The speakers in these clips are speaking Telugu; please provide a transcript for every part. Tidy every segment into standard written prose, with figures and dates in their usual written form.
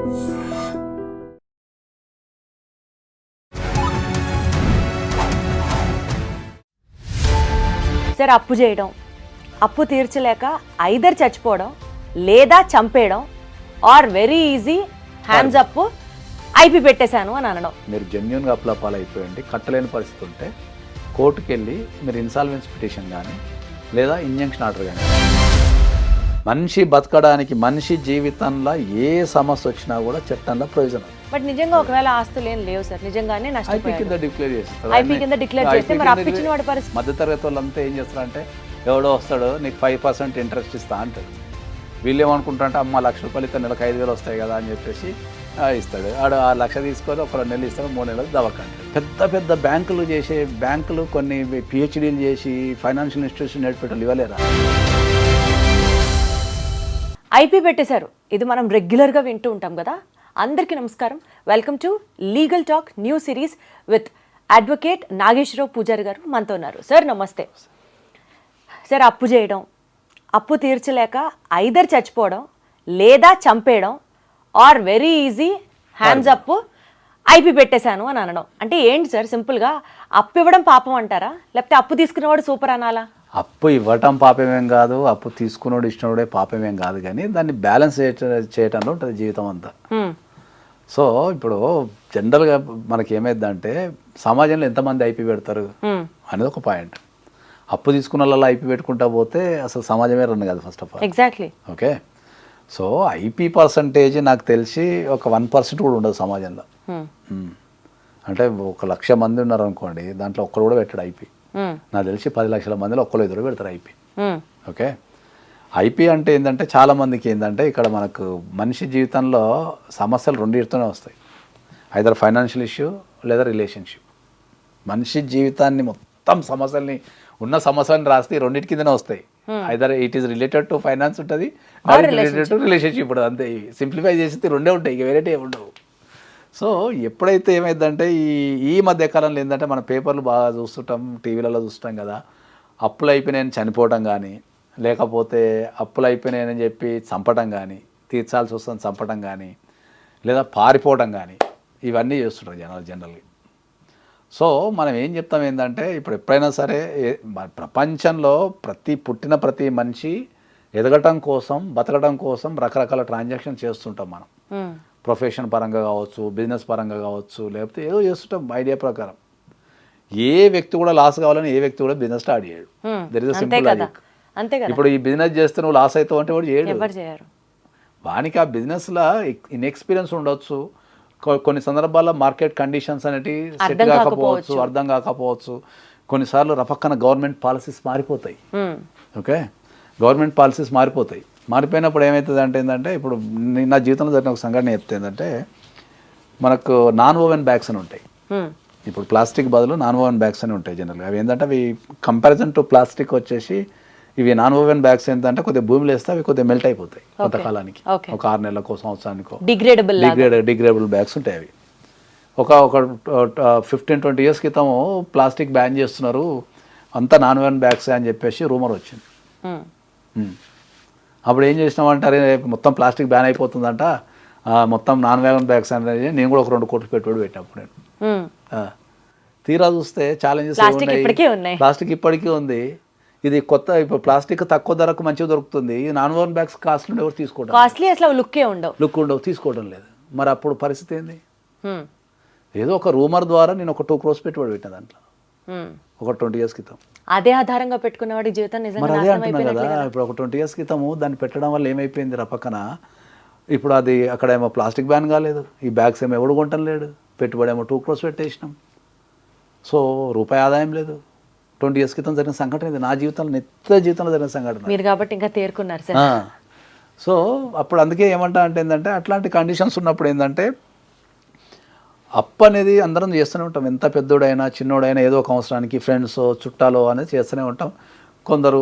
సార్ అప్పు చేయడం, అప్పు తీర్చలేక ఐదర్ చచ్చిపోవడం లేదా చంపేయడం or very easy hands up IP పెట్టేశాను అని అనడం. మీరు జెన్యున్గా అప్లపాలు అయిపోయింది, కట్టలేని పరిస్థితి ఉంటే కోర్టుకు వెళ్ళి మీరు ఇన్సాల్వెన్స్ పిటిషన్ కానీ లేదా ఇంజంక్షన్ ఆర్డర్ కానీ. మనిషి బతకడానికి, మనిషి జీవితంలో ఏ సమస్య వచ్చినా కూడా చట్టంలో ప్రయోజనం. బట్ నిజంగా ఒకవేళ ఆస్తులు ఏం లేవు సార్, నిజంగానే ఐపీ కింద డిక్లేర్ చేస్తారు. ఐపీ కింద డిక్లేర్ చేస్తే మరి అప్పిచ్చిన వాడి పరిస్థితి. మధ్యతరగతి వాళ్ళంతా ఏం చేస్తారంటే ఎవడో వస్తాడు నీకు 5% ఇంట్రెస్ట్ ఇస్తా అంటాడు. వీళ్ళు ఏమనుకుంటారంటే అమ్మ ₹1,00,000 ఇస్తే నెలకు 5,000 వస్తాయి కదా అని చెప్పేసి ఇస్తాడు. ఆడు ఆ 1,00,000 తీసుకొని ఒక 2 నెలలు ఇస్తాడు, 3 నెలలు దవకంటాడు. పెద్ద పెద్ద బ్యాంకులు చేసే బ్యాంకులు కొన్ని పిహెచ్డీలు చేసి ఫైనాన్షియల్ ఇన్స్టిట్యూషన్ నేర్పేటోళ్ళు ఇవ్వలేరా? ఐపీ పెట్టేశారు. ఇది మనం రెగ్యులర్గా వింటూ ఉంటాం కదా. అందరికీ నమస్కారం, welcome to legal talk new series with advocate Nageswara Rao Pujari గారు మనతో ఉన్నారు. సార్ నమస్తే. సార్ అప్పు చేయడం, అప్పు తీర్చలేక ఐదర్ చచ్చిపోవడం లేదా చంపేయడం or very easy hands up IP పెట్టేశాను అని అనడం అంటే ఏంటి సార్? సింపుల్గా అప్పు ఇవ్వడం పాపం అంటారా, లేకపోతే అప్పు తీసుకునేవాడు సూపర్ అనాలా? అప్పు ఇవ్వటం పాపమేం కాదు, అప్పు తీసుకున్నోడు ఇచ్చినోడే పాపమేం కాదు, కానీ దాన్ని బ్యాలెన్స్ చేయటంలో ఉంటుంది జీవితం అంతా. సో ఇప్పుడు జనరల్గా మనకి ఏమైందంటే సమాజంలో ఎంతమంది ఐపీ పెడతారు అనేది ఒక పాయింట్. అప్పు తీసుకున్న వాళ్ళ ఐపీ పెట్టుకుంటా పోతే అసలు సమాజమే రన్ కాదు first of all. Exactly. Okay, so IP percentage నాకు తెలిసి ఒక 1% కూడా ఉండదు సమాజంలో. అంటే 1,00,000 మంది ఉన్నారు అనుకోండి, దాంట్లో ఒక్కరు కూడా పెట్టాడు ఐపీ. నాకు తెలిసి 10 లక్షల మందిలో ఒక్కరు ఎదురు పెడతారు ఐపీ. ఓకే, ఐపీ అంటే ఏంటంటే చాలా మందికి ఏంటంటే ఇక్కడ మనకు మనిషి జీవితంలో సమస్యలు రెండింటితోనే వస్తాయి. ఐదర్ ఫైనాన్షియల్ ఇష్యూ లేదా రిలేషన్షిప్. మనిషి జీవితాన్ని మొత్తం సమస్యల్ని ఉన్న సమస్యలను రాస్తే రెండింటి కిందనే వస్తాయి. Either it is related to finance ఉంటుంది, రిలేటెడ్ టు రిలేషన్షిప్ ఉంటుంది. అంతే, సింప్లిఫై చేస్తే రెండే ఉంటాయి, ఇక వేరేటే ఉండవు. సో ఎప్పుడైతే ఏమైందంటే ఈ మధ్య కాలంలో ఏంటంటే మన పేపర్లు బాగా చూస్తుంటాం, టీవీలలో చూస్తాం కదా, అప్పులు అయిపోయినాయని చనిపోవడం కానీ, లేకపోతే అప్పులు అయిపోయినాయని చెప్పి చంపడం కానీ, తీర్చాల్సి వస్తుంది చంపడం కానీ, లేదా పారిపోవడం కానీ, ఇవన్నీ చేస్తుంటారు జనాలు జనరల్గా. సో మనం ఏం చెప్తాం ఏంటంటే ఇప్పుడు ఎప్పుడైనా సరే ప్రపంచంలో పుట్టిన ప్రతి మనిషి ఎదగటం కోసం, బతకడం కోసం రకరకాల ట్రాన్సాక్షన్ చేస్తుంటాం మనం. ప్రొఫెషన్ పరంగా కావచ్చు, బిజినెస్ పరంగా కావచ్చు, లేకపోతే ఏదో చేస్తుంటాం ఐడియా ప్రకారం. ఏ వ్యక్తి కూడా లాస్ కావాలని ఏ వ్యక్తి కూడా బిజినెస్ స్టార్ట్ చేయడు. There is a simple logic. ఇప్పుడు ఈ బిజినెస్ చేస్తే నువ్వు లాస్ అవుతావు అంటే వాడు చేయడు. వానికి ఆ బిజినెస్లో ఇన్ఎక్స్పీరియన్స్ ఉండొచ్చు, కొన్ని సందర్భాల్లో మార్కెట్ కండిషన్స్ అనేవి సెట్ కాకపోవచ్చు, అర్థం కాకపోవచ్చు, కొన్నిసార్లు రపక్కన గవర్నమెంట్ పాలసీస్ మారిపోతాయి. ఓకే, గవర్నమెంట్ పాలసీస్ మారిపోయినప్పుడు ఏమవుతుంది అంటే ఏంటంటే ఇప్పుడు నా జీవితంలో జరిగిన ఒక సంఘటన చెప్తే ఏంటంటే మనకు నాన్ ఓవెన్ బ్యాగ్స్ అని ఉంటాయి. ఇప్పుడు ప్లాస్టిక్ బదులు నాన్ ఓవెన్ బ్యాగ్స్ అని ఉంటాయి జనరల్గా. అవి ఏంటంటే అవి కంపారిజన్ టు ప్లాస్టిక్ వచ్చేసి ఇవి నాన్ ఓవెన్ బ్యాగ్స్ ఏంటంటే కొద్దిగా భూమిలో వేస్తే అవి కొద్దిగా మెల్ట్ అయిపోతాయి కొంతకాలానికి, ఒక 6 నెలలకో సంవత్సరానికో. డిగ్రేడబుల్ బ్యాగ్స్ ఉంటాయి అవి. ఒక 15-20 ఇయర్స్ క్రితం ప్లాస్టిక్ బ్యాన్ చేస్తున్నారు, అంతా నాన్ ఓవెన్ బ్యాగ్స్ అని చెప్పేసి రూమర్ వచ్చింది. అప్పుడు ఏం చేసినామంటారే, మొత్తం ప్లాస్టిక్ బ్యాన్ అయిపోతుందంట, మొత్తం నాన్ ఓవెన్ బ్యాగ్స్ అనేది నేను కూడా ఒక 2 కోట్లు పెట్టుబడి పెట్టినప్పుడు నేను తీరా చూస్తే ఛాలెంజెస్ ఉన్నాయి. ప్లాస్టిక్ ఇప్పటికీ ఉంది. ఇది కొత్త, ఇప్పుడు ప్లాస్టిక్ తక్కువ ధరకు మంచిగా దొరుకుతుంది. ఈ నాన్ ఓవెన్ బ్యాగ్స్ కాస్ట్ నుండి ఎవరు తీసుకోవడం, లుక్ ఉండవు, తీసుకోవడం లేదు. మరి అప్పుడు పరిస్థితి ఏంది? ఏదో ఒక రూమర్ ద్వారా నేను ఒక 2 crores పెట్టుబడి పెట్టిన దాంట్లో ఒక 20 years క్రితం. అదే ఆధారంగా పెట్టుకున్నవాడి జీవితం మరి అదే అంటున్నా కదా. ఇప్పుడు ఒక 20 years క్రితము దాన్ని పెట్టడం వల్ల ఏమైపోయింది పక్కన, ఇప్పుడు అది అక్కడ ఏమో ప్లాస్టిక్ బ్యాన్ కాలేదు, ఈ బ్యాగ్స్ ఏమో ఎవడు కొంటం లేడు, పెట్టుబడి ఏమో 2 crores పెట్టేసినాం. సో రూపాయి ఆదాయం లేదు. 20 years క్రితం జరిగిన సంఘటన ఇది, నా జీవితంలో నిత్య జీవితంలో జరిగిన సంఘటన. మీరు కాబట్టి ఇంకా తేరుకున్నారు సార్. సో అప్పుడు అందుకే ఏమంటా అంటే ఏంటంటే అట్లాంటి కండిషన్స్ ఉన్నప్పుడు ఏంటంటే అప్పు అనేది అందరం చేస్తూనే ఉంటాం. ఎంత పెద్దోడైనా చిన్నోడైనా ఏదో ఒక అవసరానికి ఫ్రెండ్స్ చుట్టాలో అనేది చేస్తూనే ఉంటాం. కొందరు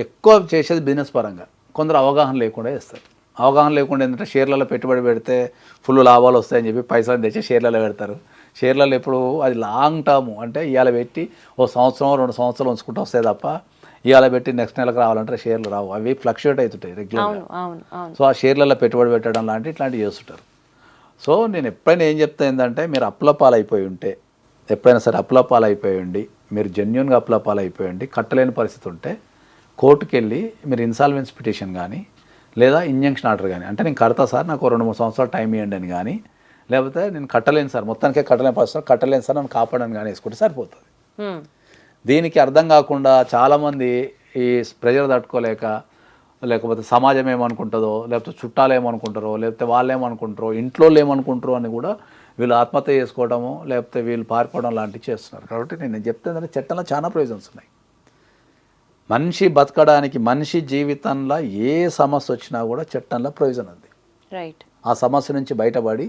ఎక్కువ చేసేది బిజినెస్ పరంగా, కొందరు అవగాహన లేకుండా చేస్తారు. అవగాహన లేకుండా ఏంటంటే షేర్లలో పెట్టుబడి పెడితే ఫుల్ లాభాలు వస్తాయని చెప్పి పైసలు తెచ్చి షేర్లలో పెడతారు. షేర్లలో ఎప్పుడు అది లాంగ్ టర్మ్, అంటే ఇవాళ పెట్టి 1 సంవత్సరం 2 సంవత్సరాలు ఉంచుకుంటూ వస్తాయి తప్ప ఇవాళ పెట్టి నెక్స్ట్ నెలకు రావాలంటే షేర్లు రావు, అవి ఫ్లక్చుయేట్ అవుతుంటాయి రెగ్యులర్గా. సో ఆ షేర్లలో పెట్టుబడి పెట్టడం ఇట్లాంటివి చేస్తుంటారు. సో నేను ఎప్పుడైనా ఏం చెప్తా ఏంటంటే మీరు అప్లపాలైపోయి ఉంటే, ఎప్పుడైనా సరే అప్లపాలైపోయి ఉండి, మీరు జెన్యున్గా అప్లపాలైపోయి ఉండి కట్టలేని పరిస్థితి ఉంటే కోర్టుకి వెళ్ళి మీరు ఇన్సాల్వెన్స్ పిటిషన్ కానీ లేదా ఇంజంక్షన్ ఆర్డర్ కానీ, అంటే నేను కడతా సార్ నాకు 2-3 సంవత్సరాలు టైం ఇవ్వండి అని కానీ, లేకపోతే నేను కట్టలేను సార్ మొత్తానికే కట్టలేని పరిస్థితి కట్టలేను సార్ నన్ను కాపాడని కానీ వేసుకుంటే సరిపోతుంది. దీనికి అర్థం కాకుండా చాలామంది ఈ ప్రెజర్ తట్టుకోలేక, లేకపోతే సమాజం ఏమనుకుంటుందో, లేకపోతే చుట్టాలు ఏమనుకుంటారో, లేకపోతే వాళ్ళు ఏమనుకుంటారో, ఇంట్లో ఏమనుకుంటారో అని కూడా వీళ్ళు ఆత్మహత్య చేసుకోవడము, లేకపోతే వీళ్ళు పారిపోవడం లాంటివి చేస్తున్నారు. కాబట్టి నేను చెప్తే చట్టంలో చాలా ప్రొవిజన్స్ ఉన్నాయి. మనిషి బతకడానికి, మనిషి జీవితంలో ఏ సమస్య వచ్చినా కూడా చట్టంలో ప్రొవిజన్ ఉంది. రైట్. ఆ సమస్య నుంచి బయటపడి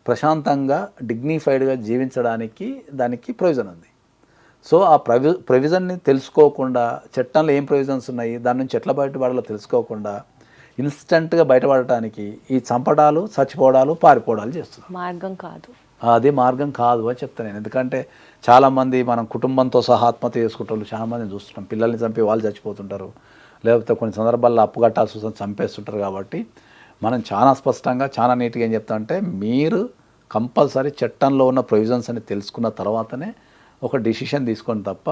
ప్రశాంతంగా డిగ్నిఫైడ్గా జీవించడానికి దానికి ప్రొవిజన్ ఉంది. సో ఆ ప్రొవిజన్ని తెలుసుకోకుండా, చట్టంలో ఏం ప్రొవిజన్స్ ఉన్నాయి, దాని నుంచి ఎట్లా బయటపడాలో తెలుసుకోకుండా ఇన్స్టెంట్గా బయటపడటానికి ఈ చంపడాలు, చచ్చిపోవడాలు, పారిపోవడాలు చేస్తున్నారు. మార్గం కాదు, అది మార్గం కాదు అని చెప్తాను నేను. ఎందుకంటే చాలామంది మనం కుటుంబంతో సహా ఆత్మహత్య చేసుకుంటారు, చాలామందిని చూస్తున్నాం. పిల్లల్ని చంపి వాళ్ళు చచ్చిపోతుంటారు, లేకపోతే కొన్ని సందర్భాల్లో అప్పు కట్టాల్సి వస్తుంది, చంపేస్తుంటారు. కాబట్టి మనం చాలా స్పష్టంగా, చాలా నీట్గా ఏం చెప్తామంటే మీరు కంపల్సరీ చట్టంలో ఉన్న ప్రొవిజన్స్ అని తెలుసుకున్న తర్వాతనే ఒక డిసిషన్ తీసుకొని తప్ప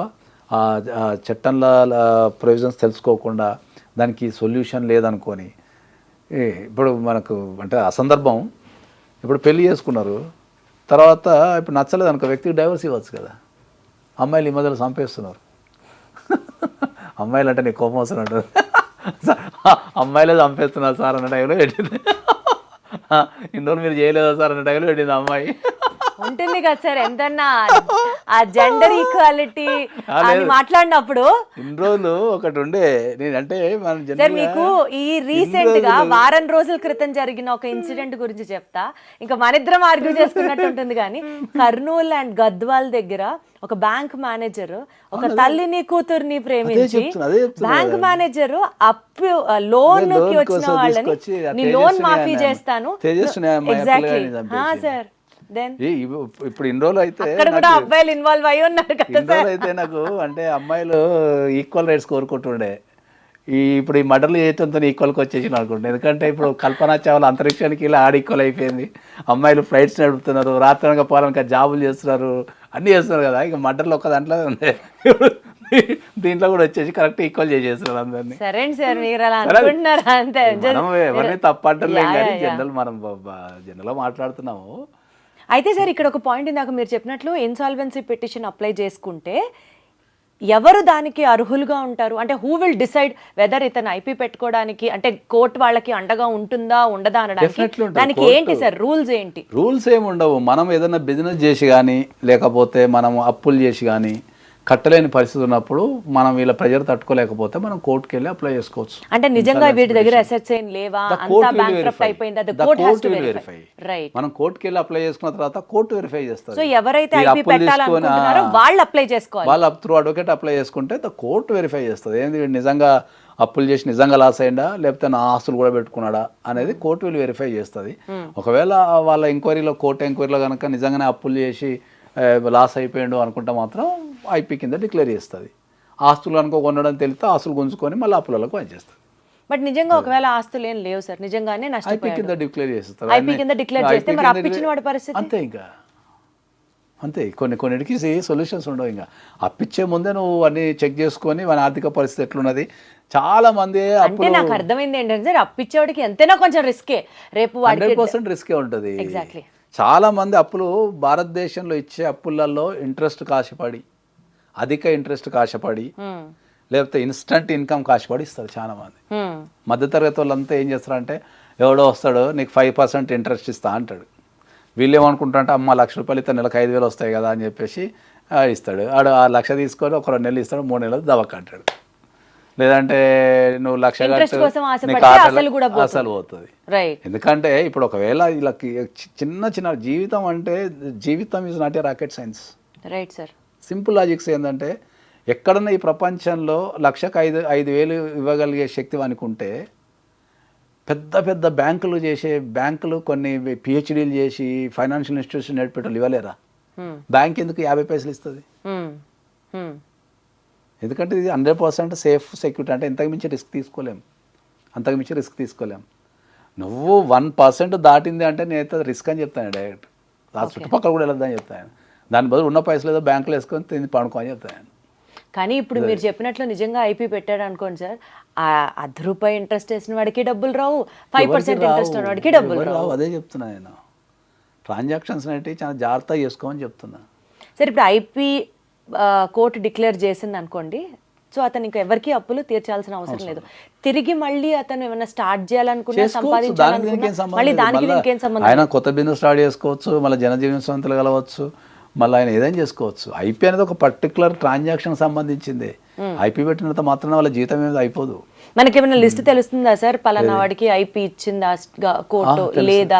ఆ చట్టంలో ప్రొవిజన్స్ తెలుసుకోకుండా దానికి సొల్యూషన్ లేదనుకొని ఇప్పుడు మనకు అంటే అసందర్భం. ఇప్పుడు పెళ్లి చేసుకున్నారు, తర్వాత ఇప్పుడు నచ్చలేదు అనుకో, వ్యక్తికి డైవర్స్ ఇవ్వచ్చు కదా. అమ్మాయిలు ఈ మధ్యలో చంపేస్తున్నారు. అమ్మాయిలు అంటే నీకు కోపం వస్తుంది అంటారు. అమ్మాయిలే చంపేస్తున్నారు సార్ అన్న టైంలో పెట్టింది. ఇన్ని రోజులు మీరు చేయలేదా సార్ అన్న టైంలో పెట్టింది అమ్మాయి. ఉంటుంది కదా సార్, ఎంతన్నా ఆ జెండర్ ఈక్వాలిటీ అని మాట్లాడినప్పుడు ఇన్ని రోజులు ఒకటి ఉండే. నేనంటే సార్ మీకు ఈ రీసెంట్ గా వారం రోజుల క్రితం జరిగిన ఒక ఇన్సిడెంట్ గురించి చెప్తా. ఇంకా మనిద్దరం ఆర్గ్యూ చేసుకున్నట్టు ఉంటుంది. కానీ కర్నూలు అండ్ గద్వాల్ దగ్గర ఒక బ్యాంక్ మేనేజర్ ఒక తల్లిని కూతుర్ని ప్రేమించి బ్యాంక్ మేనేజర్ అప్పు లోన్ కి వచ్చిన వాళ్ళని నీ లోన్ మాఫీ చేస్తాను. Exactly sir. ఇప్పుడు ఇన్ని రోజులు అయితే అబ్బాయిలు ఇన్వాల్వ్ అయ్యి ఉన్నారు కదా. అయితే నాకు అంటే అమ్మాయిలు ఈక్వల్ రైట్స్ కోరుకుంటుండే, ఇప్పుడు ఈ మర్డర్లు చేయటంతో ఈక్వల్కి వచ్చేసి అనుకుంటున్నాను. ఎందుకంటే ఇప్పుడు కల్పనా చావ్లా అంతరిక్షానికి ఇలా ఈక్వల్ అయిపోయింది. అమ్మాయిలు ఫ్లైట్స్ నడుపుతున్నారు, రాత్రనగా పోవాలనక జాబులు చేస్తున్నారు, అన్నీ చేస్తున్నారు కదా. ఇక మర్డర్లు ఒక దాంట్లో ఉంది, దీంట్లో కూడా వచ్చేసి కరెక్ట్ ఈక్వల్ చేసేస్తున్నారు అందరినీ. సరే సార్, మీరు అలా అనుకుంటున్నారా? అంతే, మనం ఎవరిని తప్పంటలేదు కానీ జనరల్గా మాట్లాడుతున్నాము. అయితే సార్ ఇక్కడ ఒక పాయింట్, ఇందాక మీరు చెప్పినట్లు ఇన్సాల్వెన్సీ పిటిషన్ అప్లై చేసుకుంటే ఎవరు దానికి అర్హులుగా ఉంటారు? అంటే హూ విల్ డిసైడ్ వెదర్ ఇతను ఐపీ పెట్టుకోవడానికి, అంటే కోర్టు వాళ్ళకి అండగా ఉంటుందా ఉండదా అనడానికి దానికి ఏంటి సార్ రూల్స్ ఏంటి? రూల్స్ ఏమి ఉండవు. మనం ఏదైనా బిజినెస్ చేసి కానీ, లేకపోతే మనం అప్పులు చేసి కానీ కట్టలేని పరిస్థితి ఉన్నప్పుడు మనం వీళ్ళ ప్రెజర్ తట్టుకోలేకపోతే మనం కోర్టుకి వెళ్ళి అప్లై చేసుకోవచ్చు. అంటే నిజంగా వీటి దగ్గర అసెట్స్ ఏం లేవా, అంతా బ్యాంక్రప్ట్ అయిపోయిందా, the court has to verify. Right. మనం కోర్టుకి వెళ్ళి అప్లై చేసుకున్న తర్వాత కోర్టు వెరిఫై చేస్తుంది. సో ఎవరైతే ఐపీ పెట్టాలనుకుంటున్నారో వాళ్ళు అప్లై చేసుకోవాలి. వాళ్ళు త్రూ అడ్వకేట్ అప్లై చేసుకుంటే ద కోర్టు వెరిఫై చేస్తుంది. ఏంది నిజంగా అప్పులు చేసి నిజంగా లాస్ అయిందా, లేకపోతే నా ఆస్తులు కూడా పెట్టుకున్నాడా అనేది కోర్టు వీళ్ళు వెరిఫై చేస్తుంది. ఒకవేళ వాళ్ళ ఎంక్వైరీలో, కోర్టు ఎంక్వైరీలో కనుక నిజంగానే అప్పులు చేసి లాస్ అయిపోయాడు అనుకుంటే మాత్రం ఐపీ కింద డిక్లేర్ చేస్తుంది. ఆస్తులు అనుకో కొనడం తెలిస్తే ఆస్తులు గుంజుకొని మళ్ళీ అప్పులకు పనిచేస్తుంది. బట్ నిజంగా ఒకవేళ ఆస్తులు ఏం లేవు సార్, నిజంగానే ఐపీ కింద డిక్లేర్ చేస్తుంది. ఐపీ కింద డిక్లేర్ చేస్తే మరి అప్పిచ్చిన వాడి పరిస్థితి అంతే. ఇంకా అంతే, కొన్నిటికి సొల్యూషన్స్ ఉండవు. ఇంకా అప్పిచ్చే ముందే నువ్వు అన్ని చెక్ చేసుకొని మన ఆర్థిక పరిస్థితి ఎట్లున్నది. చాలా మంది అంటే నాకు అర్థమైంది ఏంటంటే సార్, అప్పిచ్చేవాడికి ఎంతైనా కొంచెం రిస్కే, రేపు 100% రిస్కే ఉంటుంది. ఎగ్జాక్ట్లీ. చాలా మంది అప్పులు భారతదేశంలో ఇచ్చే అప్పులలో ఇంట్రెస్ట్ కాశపడి, అధిక ఇంట్రెస్ట్ కాశపడి, లేకపోతే ఇన్స్టంట్ ఇన్కమ్ కాశపడి ఇస్తారు చాలా మంది. మధ్యతరగతి వాళ్ళంతా ఏం చేస్తారంటే, ఎవడో వస్తాడు నీకు 5% ఇంట్రెస్ట్ ఇస్తా అంటాడు. వీళ్ళు ఏమనుకుంటారంటే అమ్మ ₹1,00,000 ఇస్తే నెలకు 5,000 వస్తాయి కదా అని చెప్పేసి ఇస్తాడు. ఆడు ఆ 1,00,000 తీసుకొని ఒక 2 నెలలు ఇస్తాడు, 3 నెలలు దవక అంటాడు. లేదంటే నువ్వు 1,00,000 అసలు పోతుంది. ఎందుకంటే ఇప్పుడు ఒకవేళ వీళ్ళకి చిన్న జీవితం అంటే, జీవితం is not a rocket science. Right sir. Simple logics ఏంటంటే, ఎక్కడన్నా ఈ ప్రపంచంలో 5,000 ఇవ్వగలిగే శక్తి అనుకుంటే, పెద్ద పెద్ద బ్యాంకులు కొన్ని పిహెచ్డీలు చేసి ఫైనాన్షియల్ ఇన్స్టిట్యూషన్ నడిపేటోళ్ళు ఇవ్వలేరా? బ్యాంక్ ఎందుకు 50 పైసలు ఇస్తుంది? ఎందుకంటే ఇది 100% సేఫ్ సెక్యూరిటీ. అంటే ఇంతకుమించి రిస్క్ తీసుకోలేం. నువ్వు 1% దాటింది అంటే నేనైతే రిస్క్ అని చెప్తాను డైరెక్ట్. ఆ చుట్టుపక్కల కూడా వెళ్ళొద్దని చెప్తాను. దాని బదులు ఉన్న పైసలు ఏదో బ్యాంకులో వేసుకొని తిని పండుకో అని చెప్తాను. కానీ ఇప్పుడు మీరు చెప్పినట్లు నిజంగా ఐపీ పెట్టాడు అనుకోండి సార్, ఆ ₹10 ఇంట్రెస్ట్ వేసిన వాడికి డబ్బులు రావు, 5% ఇంట్రెస్ట్ ఉన్న వాడికి డబ్బులు రావు. అదే చెప్తున్నా నేను. ట్రాన్సాక్షన్స్ అనేవి చాలా జాగ్రత్తగా చేసుకోమని చెప్తున్నా. సరే ఇప్పుడు ఐపీ కోర్టు డిక్లేర్ చేసింది అనుకోండి, సో అతను ఇంకా ఎవరికి అప్పులు తీర్చాల్సిన అవసరం లేదు. తిరిగి మళ్ళీ అతను ఏమైనా స్టార్ట్ చేయాలనుకున్నా, సంపాదించాలనుకున్నా మళ్ళీ దానికి ఇంకేం సంబంధం? ఆయన కొత్త బిజినెస్ స్టార్ట్ చేసుకోవచ్చు, మళ్ళీ జనజీవన సంస్థలు కలవచ్చు, మళ్ళీ ఆయన ఏదైనా చేసుకోవచ్చు. ఐపీ అనేది ఒక పర్టికులర్ ట్రాన్సాక్షన్ సంబంధించింది. ఐపీ పెట్టినంత మాత్రం వాళ్ళ జీతం ఏమి అయిపోదు. మనకి ఏమైనా లిస్ట్ తెలుస్తుందా సార్, పలానా వాడికి ఐపీ ఇచ్చిందా కోర్టు లేదా?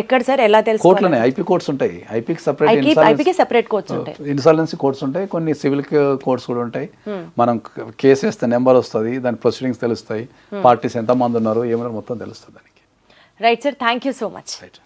ఎక్కడ సార్, ఎలా తెలుసు? కోర్టులోనే ఐపీ కోర్ట్స్ ఉంటాయి. ఐపీకి సెపరేట్ కోర్ట్స్ ఉంటాయి, ఇన్సాల్వెన్సీ కోర్ట్స్ ఉంటాయి, కొన్ని సివిల్ కోర్ట్స్ కూడా ఉంటాయి. మనం కేసు వేస్తే నెంబర్ వస్తుంది, దాని ప్రొసీడింగ్స్ తెలుస్తాయి, పార్టీస్ ఎంతమంది ఉన్నారు ఏమన్నా మొత్తం తెలుస్తుంది దానికి. Right sir, thank you so much. Right.